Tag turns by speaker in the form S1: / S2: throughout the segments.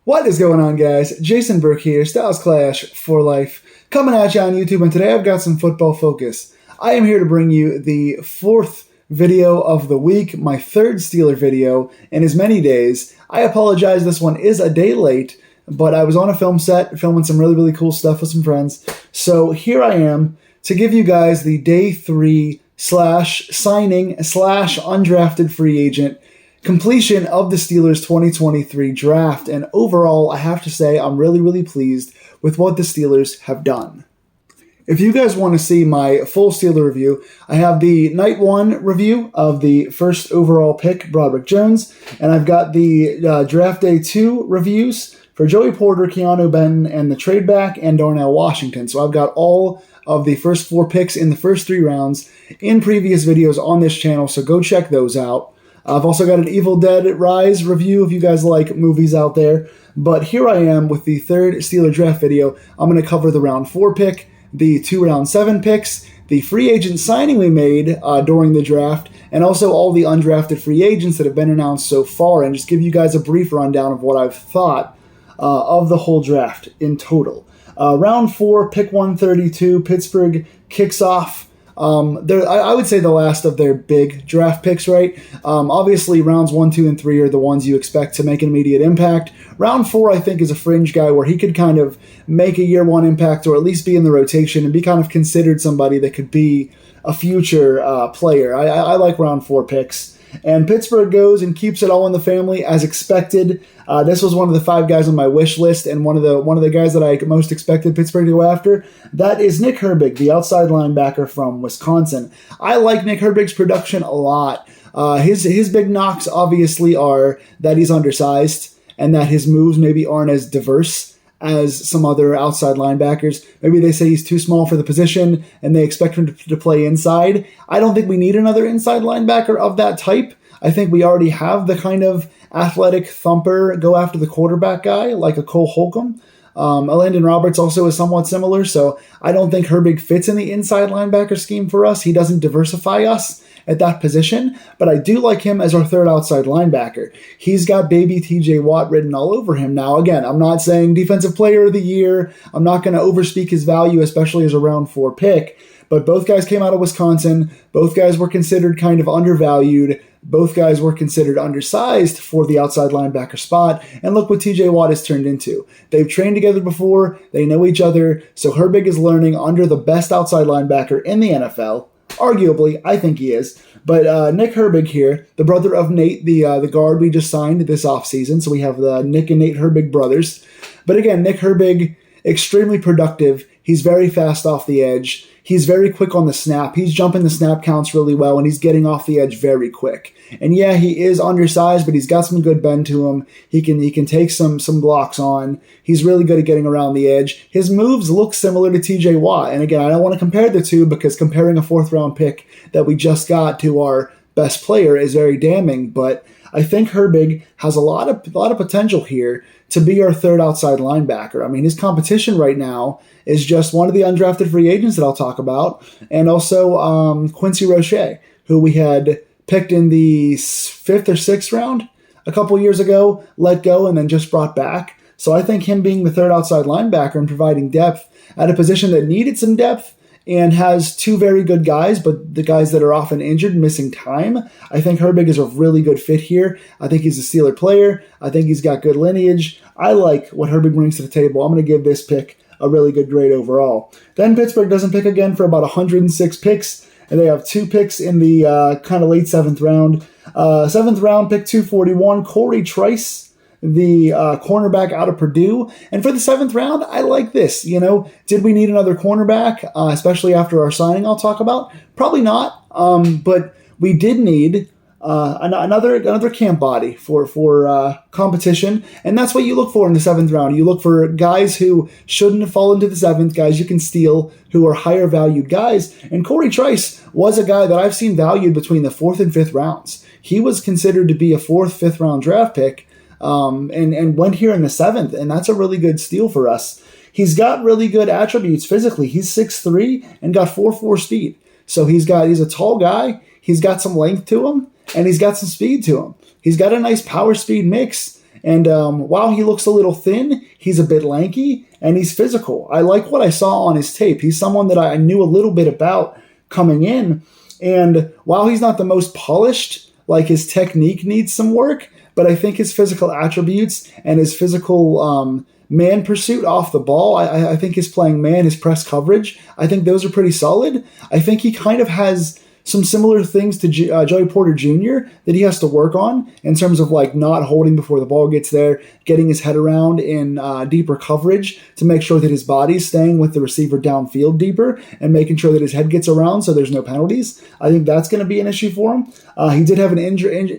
S1: What is going on, guys? Jason Burke here, Styles Clash for Life, coming at you on YouTube, and today I've got some football focus. I am here to bring you the fourth video of the week, my third Steeler video in as many days. I apologize, this one is a day late, but I was on a film set filming some really cool stuff with some friends. So here I am to give you guys the day 3 / signing / undrafted free agent completion of the Steelers 2023 draft, and overall, I have to say I'm really pleased with what the Steelers have done. If you guys want to see my full Steeler review, I have the Night 1 review of the first overall pick, Broderick Jones, and I've got the Draft Day 2 reviews for Joey Porter, Keanu Benton, and the trade back, and Darnell Washington. So I've got all of the first 4 picks in the first 3 rounds in previous videos on this channel, so go check those out. I've also got an Evil Dead Rise review if you guys like movies out there. But here I am with the third Steeler draft video. I'm going to cover the round 4 pick, the 2 round 7 picks, the free agent signing we made during the draft, and also all the undrafted free agents that have been announced so far, and just give you guys a brief rundown of what I've thought of the whole draft in total. Round 4, pick 132, Pittsburgh kicks off. I would say the last of their big draft picks, right? Obviously, rounds 1, 2, and 3 are the ones you expect to make an immediate impact. Round 4, I think, is a fringe guy where he could kind of make a year 1 impact, or at least be in the rotation and be kind of considered somebody that could be a future player. I like round 4 picks. And Pittsburgh goes and keeps it all in the family as expected. This was one of the 5 guys on my wish list, and one of the guys that I most expected Pittsburgh to go after. That is Nick Herbig, the outside linebacker from Wisconsin. I like Nick Herbig's production a lot. His big knocks obviously are that he's undersized and that his moves maybe aren't as diverse as some other outside linebackers. Maybe they say he's too small for the position and they expect him to play inside. I don't think we need another inside linebacker of that type. I think we already have the kind of athletic thumper, go after the quarterback guy like a Cole Holcomb. Elandon Roberts also is somewhat similar, so I don't think Herbig fits in the inside linebacker scheme for us. He doesn't diversify us at that position, but I do like him as our third outside linebacker. He's got baby TJ Watt written all over him. Now, again, I'm not saying defensive player of the year. I'm not going to overspeak his value, especially as a round 4 pick, but both guys came out of Wisconsin. Both guys were considered kind of undervalued. Both guys were considered undersized for the outside linebacker spot, and look what TJ Watt has turned into. They've trained together before, they know each other, so Herbig is learning under the best outside linebacker in the NFL. Arguably, I think he is. But Nick Herbig here, the brother of Nate, the guard we just signed this offseason, so we have the Nick and Nate Herbig brothers. But again, Nick Herbig, extremely productive. He's very fast off the edge. He's very quick on the snap. He's jumping the snap counts really well, and he's getting off the edge very quick. And yeah, he is undersized, but he's got some good bend to him. He can take some blocks on. He's really good at getting around the edge. His moves look similar to TJ Watt. And again, I don't want to compare the two because comparing a 4th round pick that we just got to our best player is very damning, but I think Herbig has a lot of potential here to be our third outside linebacker. I mean, his competition right now is just one of the undrafted free agents that I'll talk about, and also Quincy Roche, who we had picked in the 5th or 6th round a couple years ago, let go, and then just brought back. So I think him being the third outside linebacker and providing depth at a position that needed some depth and has 2 very good guys, but the guys that are often injured, missing time. I think Herbig is a really good fit here. I think he's a Steeler player. I think he's got good lineage. I like what Herbig brings to the table. I'm going to give this pick a really good grade overall. Then Pittsburgh doesn't pick again for about 106 picks, and they have 2 picks in the kind of late 7th round. 7th round, pick 241, Corey Trice, the cornerback out of Purdue. And for the 7th round, I like this. Did we need another cornerback, especially after our signing I'll talk about? Probably not, but we did need another camp body for competition, and that's what you look for in the 7th round. You look for guys who shouldn't have fallen to the 7th, guys you can steal, who are higher valued guys, and Corey Trice was a guy that I've seen valued between the 4th and 5th rounds. He was considered to be a 4th, 5th round draft pick, and went here in the 7th, and that's a really good steal for us. He's got really good attributes physically. He's 6'3" and got 4.4 speed. So he's a tall guy. He's got some length to him, and he's got some speed to him. He's got a nice power speed mix, And while he looks a little thin, he's a bit lanky and he's physical. I like what I saw on his tape. He's someone that I knew a little bit about coming in. And while he's not the most polished, like his technique needs some work, but I think his physical attributes and his physical man pursuit off the ball, I think his playing man, his press coverage, I think those are pretty solid. I think he kind of has some similar things to Joey Porter Jr. that he has to work on in terms of like not holding before the ball gets there, getting his head around in deeper coverage to make sure that his body's staying with the receiver downfield deeper and making sure that his head gets around so there's no penalties. I think that's going to be an issue for him. He did have an injury,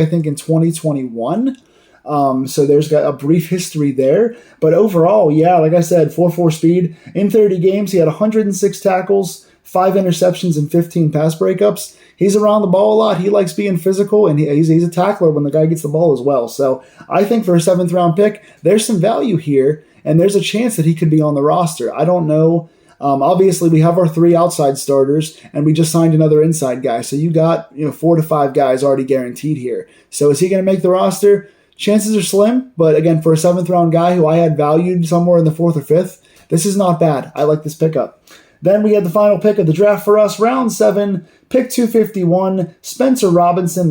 S1: I think, in 2021. So there's got a brief history there. But overall, yeah, like I said, 4.4 speed. In 30 games, he had 106 tackles, 5 interceptions, and 15 pass breakups. He's around the ball a lot. He likes being physical, and he's a tackler when the guy gets the ball as well. So I think for a 7th-round pick, there's some value here, and there's a chance that he could be on the roster. I don't know. Obviously, we have our 3 outside starters, and we just signed another inside guy. So you got 4 to 5 guys already guaranteed here. So is he going to make the roster? Chances are slim, but again, for a 7th-round guy who I had valued somewhere in the 4th or 5th, this is not bad. I like this pickup. Then we had the final pick of the draft for us, round 7, pick 251, Spencer Anderson,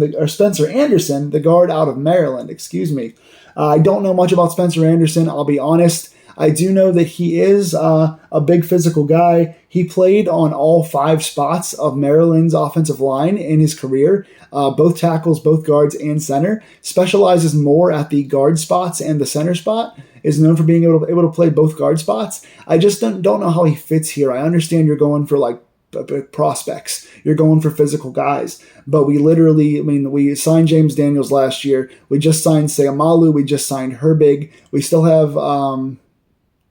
S1: the guard out of Maryland. I don't know much about Spencer Anderson, I'll be honest. I do know that he is a big physical guy. He played on all 5 spots of Maryland's offensive line in his career, both tackles, both guards, and center. Specializes more at the guard spots and the center spot. Is known for being able to play both guard spots. I just don't know how he fits here. I understand you're going for like prospects. You're going for physical guys. But we signed James Daniels last year. We just signed Sayamalu. We just signed Herbig. We still have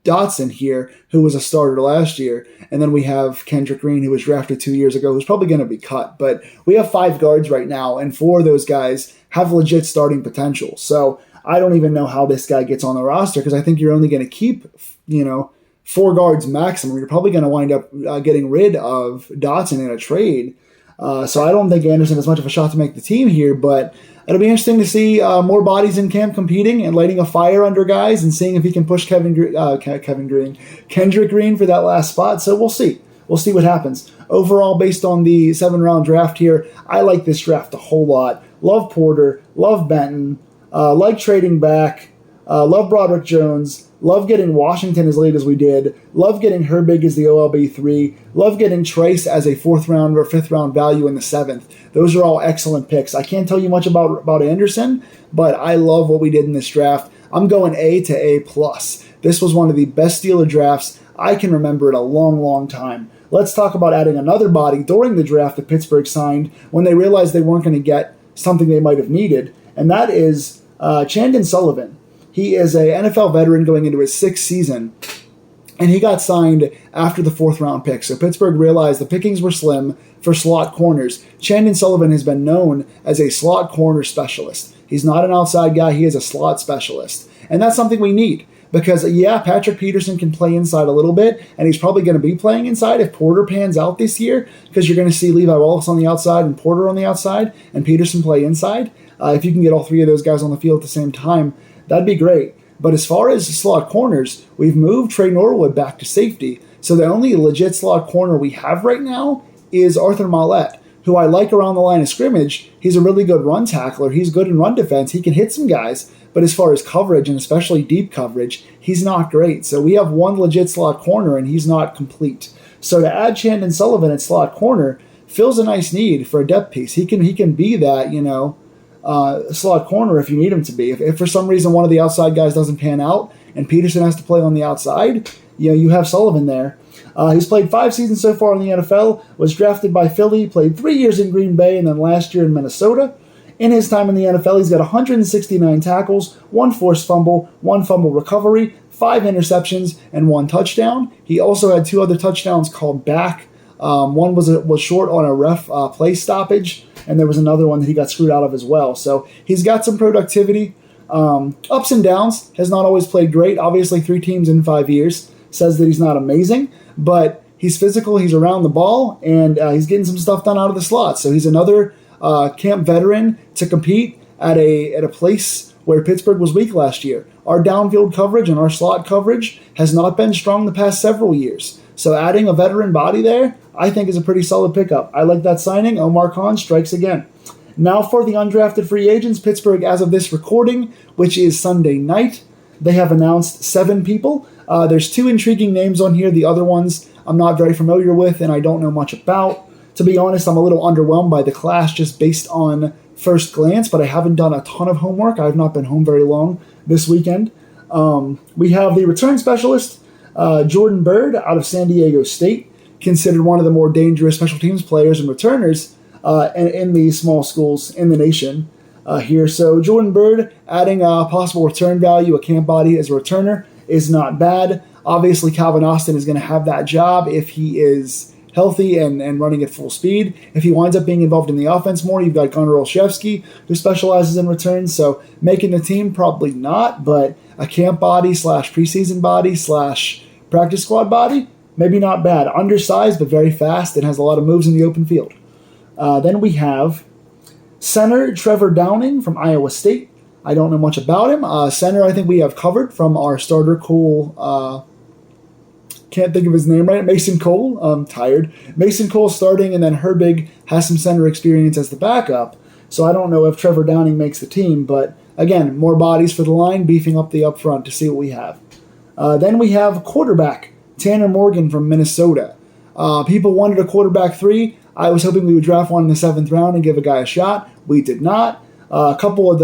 S1: Dotson here, who was a starter last year. And then we have Kendrick Green, who was drafted 2 years ago, who's probably going to be cut. But we have 5 guards right now, and 4 of those guys have legit starting potential. So I don't even know how this guy gets on the roster because I think you're only going to keep, 4 guards maximum. You're probably going to wind up getting rid of Dotson in a trade. So I don't think Anderson has much of a shot to make the team here, but it'll be interesting to see more bodies in camp competing and lighting a fire under guys and seeing if he can push Kendrick Green for that last spot. So we'll see. We'll see what happens. Overall, based on the 7-round draft here, I like this draft a whole lot. Love Porter, love Benton, like trading back, love Broderick Jones, love getting Washington as late as we did, love getting Herbig as the OLB3, love getting Trace as a 4th-round or 5th-round value in the 7th. Those are all excellent picks. I can't tell you much about Anderson, but I love what we did in this draft. I'm going A to A+. This was one of the best Steeler drafts I can remember in a long, long time. Let's talk about adding another body during the draft that Pittsburgh signed when they realized they weren't going to get something they might have needed, and that is Chandon Sullivan. He is an NFL veteran going into his 6th season, and he got signed after the 4th-round pick. So Pittsburgh realized the pickings were slim for slot corners. Chandon Sullivan has been known as a slot corner specialist. He's not an outside guy. He is a slot specialist, and that's something we need. Because, Patrick Peterson can play inside a little bit, and he's probably going to be playing inside if Porter pans out this year, because you're going to see Levi Wallace on the outside and Porter on the outside, and Peterson play inside. If you can get all 3 of those guys on the field at the same time, that'd be great. But as far as slot corners, we've moved Trey Norwood back to safety. So the only legit slot corner we have right now is Arthur Maulet, who I like around the line of scrimmage. He's a really good run tackler. He's good in run defense. He can hit some guys. But as far as coverage, and especially deep coverage, he's not great. So we have one legit slot corner, and he's not complete. So to add Chandon Sullivan at slot corner fills a nice need for a depth piece. He can be that, slot corner if you need him to be. If for some reason one of the outside guys doesn't pan out and Peterson has to play on the outside, you have Sullivan there. He's played 5 seasons so far in the NFL, was drafted by Philly, played 3 years in Green Bay, and then last year in Minnesota. In his time in the NFL, he's got 169 tackles, 1 forced fumble, 1 fumble recovery, 5 interceptions, and 1 touchdown. He also had 2 other touchdowns called back. One was short on a ref play stoppage, and there was another one that he got screwed out of as well. So he's got some productivity. Ups and downs, has not always played great. Obviously, 3 teams in 5 years says that he's not amazing, but he's physical, he's around the ball, and he's getting some stuff done out of the slot. So he's another camp veteran to compete at a place where Pittsburgh was weak last year. Our downfield coverage and our slot coverage has not been strong the past several years. So adding a veteran body there, I think is a pretty solid pickup. I like that signing. Omar Khan strikes again. Now for the undrafted free agents, Pittsburgh, as of this recording, which is Sunday night, they have announced 7 people. There's 2 intriguing names on here. The other ones I'm not very familiar with and I don't know much about. To be honest, I'm a little underwhelmed by the class just based on first glance, but I haven't done a ton of homework. I've not been home very long this weekend. We have the return specialist, Jordan Byrd, out of San Diego State, considered one of the more dangerous special teams players and returners in the small schools in the nation here. So Jordan Byrd, adding a possible return value, a camp body as a returner, is not bad. Obviously, Calvin Austin is going to have that job if he is healthy and running at full speed. If he winds up being involved in the offense more, you've got Gunnar Olszewski, who specializes in returns, so making the team, probably not, but a camp body / preseason body / practice squad body, maybe not bad. Undersized, but very fast, and has a lot of moves in the open field. Then we have center Trevor Downing from Iowa State. I don't know much about him. Center, I think we have covered from our starter Cole. Can't think of his name right. Mason Cole. I'm tired. Mason Cole starting, and then Herbig has some center experience as the backup. So I don't know if Trevor Downing makes the team, but again, more bodies for the line, beefing up the up front to see what we have. Then we have quarterback Tanner Morgan from Minnesota. People wanted a quarterback 3. I was hoping we would draft one in the 7th round and give a guy a shot. We did not. A couple of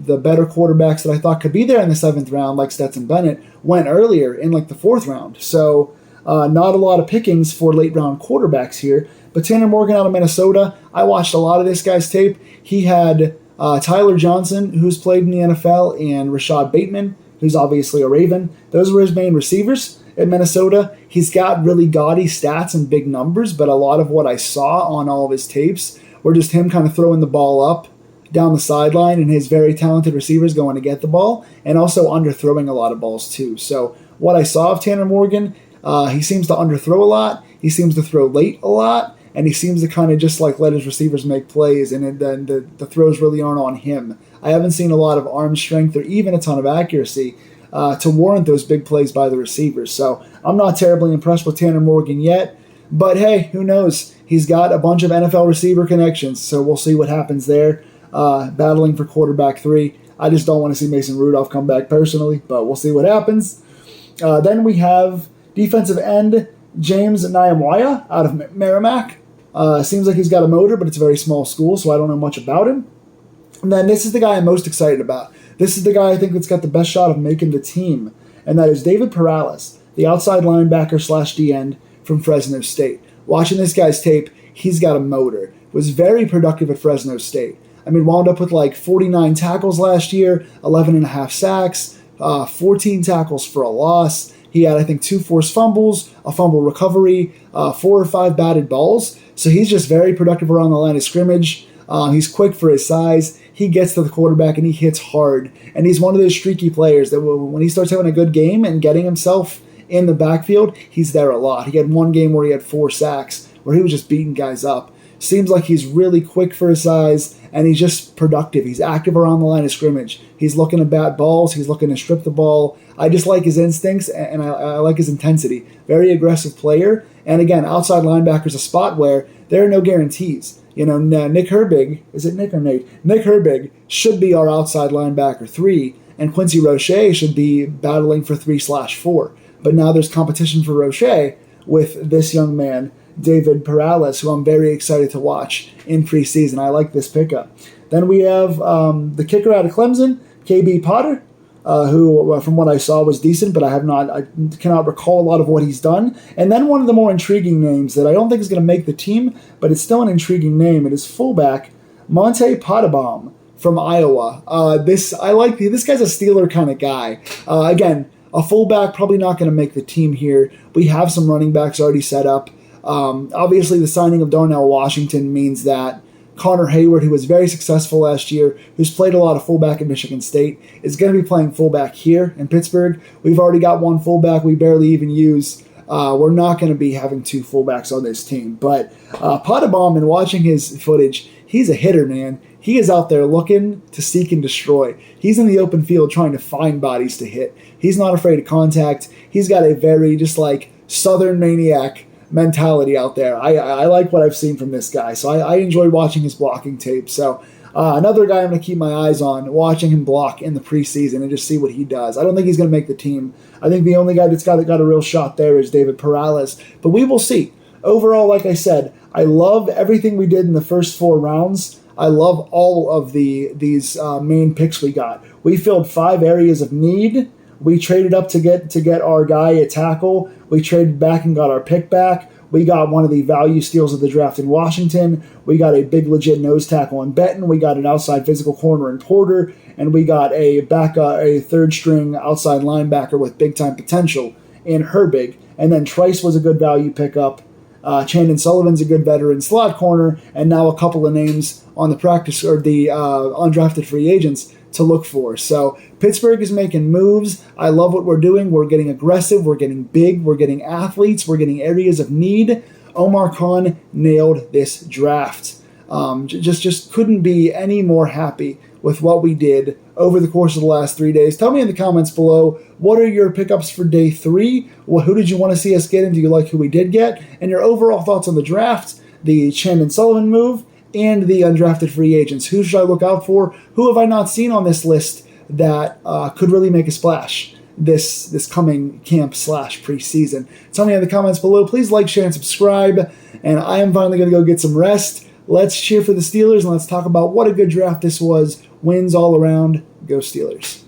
S1: the better quarterbacks that I thought could be there in the 7th round, like Stetson Bennett, went earlier in like the 4th round. So not a lot of pickings for late round quarterbacks here. But Tanner Morgan out of Minnesota, I watched a lot of this guy's tape. He had Tyler Johnson, who's played in the NFL, and Rashad Bateman, who's obviously a Raven. Those were his main receivers at Minnesota. He's got really gaudy stats and big numbers, but a lot of what I saw on all of his tapes were just him kind of throwing the ball up down the sideline and his very talented receivers going to get the ball, and also underthrowing a lot of balls too. So what I saw of Tanner Morgan, he seems to underthrow a lot, he seems to throw late a lot, and he seems to kind of just like let his receivers make plays, and then the throws really aren't on him. I haven't seen a lot of arm strength or even a ton of accuracy to warrant those big plays by the receivers. So I'm not terribly impressed with Tanner Morgan yet, but hey, who knows? He's got a bunch of NFL receiver connections, so we'll see what happens there. Battling for quarterback 3. I just don't want to see Mason Rudolph come back personally, but we'll see what happens. Then we have defensive end James Nyamwaya out of Merrimack. Seems like he's got a motor, but it's a very small school, so I don't know much about him. And then this is the guy I'm most excited about. This is the guy I think that's got the best shot of making the team, and that is David Perales, the outside linebacker / D end from Fresno State. Watching this guy's tape, he's got a motor. Was very productive at Fresno State. I mean, wound up with like 49 tackles last year, 11.5 sacks, 14 tackles for a loss. He had, I think, 2 forced fumbles, a fumble recovery, 4 or 5 batted balls. So he's just very productive around the line of scrimmage. He's quick for his size. He gets to the quarterback and he hits hard. And he's one of those streaky players that when he starts having a good game and getting himself in the backfield, he's there a lot. He had one game where he had 4 sacks, where he was just beating guys up. Seems like he's really quick for his size, and he's just productive. He's active around the line of scrimmage. He's looking to bat balls. He's looking to strip the ball. I just like his instincts, and I like his intensity. Very aggressive player. And again, outside linebacker is a spot where there are no guarantees. You know, Nick Herbig, is it Nick or Nate? Nick Herbig should be our outside linebacker 3, and Quincy Roche should be battling for 3/4. But now there's competition for Roche with this young man, David Perales, who I'm very excited to watch in preseason. I like this pickup. Then we have the kicker out of Clemson, KB Potter, who, from what I saw, was decent, but I cannot recall a lot of what he's done. And then one of the more intriguing names that I don't think is going to make the team, but it's still an intriguing name. It is fullback Monte Pottebaum from Iowa. I like this guy's a Steeler kind of guy. Again, a fullback probably not going to make the team here. We have some running backs already set up. Obviously, the signing of Darnell Washington means that Connor Hayward, who was very successful last year, who's played a lot of fullback at Michigan State, is going to be playing fullback here in Pittsburgh. We've already got one fullback we barely even use we're not going to be having two fullbacks on this team. But Pottebaum, and watching his footage, he's a hitter, man. He is out there looking to seek and destroy. He's in the open field trying to find bodies to hit. He's not afraid of contact. He's got a very just like Southern maniac mentality out there. I like what I've seen from this guy. So I enjoyed watching his blocking tape. So another guy I'm going to keep my eyes on, watching him block in the preseason and just see what he does. I don't think he's going to make the team. I think the only guy that's got a real shot there is David Perales. But we will see. Overall, like I said, I love everything we did in the first 4 rounds. I love all of these main picks we got. We filled 5 areas of need. We traded up to get our guy a tackle. We traded back and got our pick back. We got one of the value steals of the draft in Washington. We got a big legit nose tackle in Benton. We got an outside physical corner in Porter, and we got a third string outside linebacker with big time potential in Herbig. And then Trice was a good value pickup. Chandon Sullivan's a good veteran slot corner, and now a couple of names on the practice or the undrafted free agents to look for. So Pittsburgh is making moves. I love what we're doing. We're getting aggressive. We're getting big. We're getting athletes. We're getting areas of need. Omar Khan nailed this draft. Just couldn't be any more happy with what we did over the course of the last 3 days. Tell me in the comments below, what are your pickups for day 3? Who did you want to see us get, and do you like who we did get? And your overall thoughts on the draft, the Chandon Sullivan move, and the undrafted free agents. Who should I look out for? Who have I not seen on this list that could really make a splash this coming camp / preseason? Tell me in the comments below. Please like, share, and subscribe. And I am finally going to go get some rest. Let's cheer for the Steelers, and let's talk about what a good draft this was. Wins all around. Go Steelers.